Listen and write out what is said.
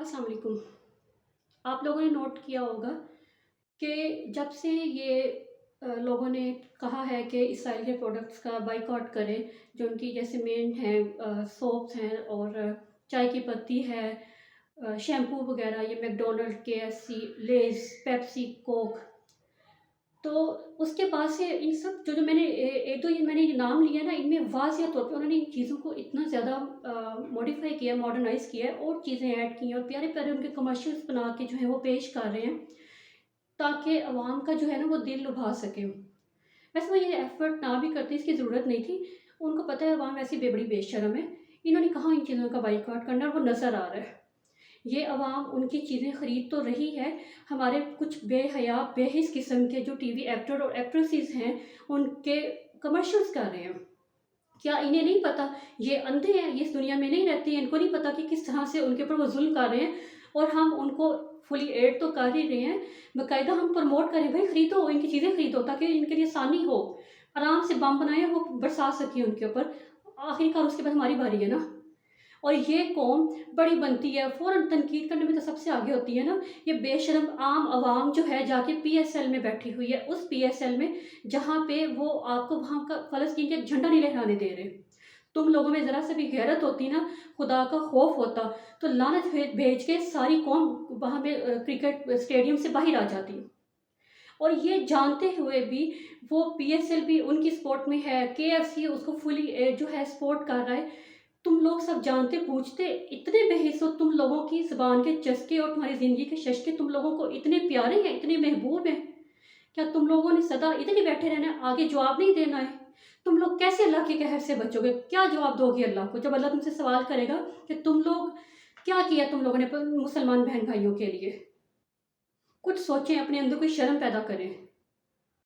अस्सलाम वालेकुम। आप लोगों ने नोट किया होगा कि जब से ये लोगों ने कहा है कि इसराइल के प्रोडक्ट्स का बायकॉट करें, जो उनकी जैसे मेन हैं सोप्स हैं और चाय की पत्ती है, शैम्पू वगैरह, ये मैकडॉनल्ड, केएफसी, लेज़, पेप्सी, कोक। तो उसके बाद से इन सब जो मैंने एक दो ये मैंने ये नाम लिया ना, इनमें वाज़िया तौर पे उन्होंने इन चीज़ों को इतना ज़्यादा मॉडिफ़ाई किया, मॉडर्नाइज़ किया है और चीज़ें ऐड की हैं और प्यारे-प्यारे उनके कमर्शियल्स बना के जो है वो पेश कर रहे हैं, ताकि अवाम का जो है ना वो दिल लुभा सकें। वैसे वो ये एफ़र्ट ना भी करते, इसकी ज़रूरत नहीं थी। उनको पता है अवाम वैसे भी बड़ी बेशर्म है। इन्होंने कहाँ इन चीज़ों का बायकॉट करना है और वो नज़र आ रहा है। ये अवाम उनकी चीज़ें ख़रीद तो रही है, हमारे कुछ बेहया, बेहिस किस्म के जो टीवी एक्टर और एक्ट्रेसेस हैं, उनके कमर्शियल्स कर रहे हैं। क्या इन्हें नहीं पता? ये अंधे हैं, ये इस दुनिया में नहीं रहते हैं, इनको नहीं पता कि किस तरह से उनके ऊपर वो ज़ुल्म कर रहे हैं और हम उनको फुली एड तो कर ही रहे हैं, बाकायदा हम प्रमोट करें, भई खरीदो, इनकी चीज़ें खरीदो ताकि इनके लिए आसानी हो। आराम से बम बनाएँ, वो बरसा सकें उनके ऊपर। आखिरकार उसके बाद हमारी बारी है ना। और ये कौम बड़ी बनती है, फ़ौरन तनकीद करने में तो सबसे आगे होती है ना। ये बेशर्म आम आवाम जो है जाके पीएसएल में बैठी हुई है, उस पीएसएल में जहाँ पे वो आपको वहाँ का फ़लस्तीन का झंडा नहीं लहराने दे रहे। तुम लोगों में ज़रा सी भी गैरत होती ना, खुदा का खौफ होता, तो लानत भेज के सारी कौम वहाँ पे क्रिकेट स्टेडियम से बाहर आ जाती। और ये जानते हुए भी वो पीएसएल भी उनकी सपोर्ट में है, केएफसी उसको फुली जो है सपोर्ट कर रहा है। तुम लोग सब जानते पूछते इतने बेहिस हो, तुम लोगों की ज़ुबान के चस्के और तुम्हारी ज़िंदगी के शश्के तुम लोगों को इतने प्यारे हैं, इतने महबूब हैं। क्या तुम लोगों ने सदा इधर ही बैठे रहना है, आगे जवाब नहीं देना है? तुम लोग कैसे अल्लाह के कहर से बचोगे? क्या जवाब दोगे अल्लाह को जब अल्लाह तुमसे सवाल करेगा कि तुम लोग क्या किया तुम लोगों ने मुसलमान बहन भाइयों के लिए? कुछ सोचें, अपने अंदर कोई शर्म पैदा करें।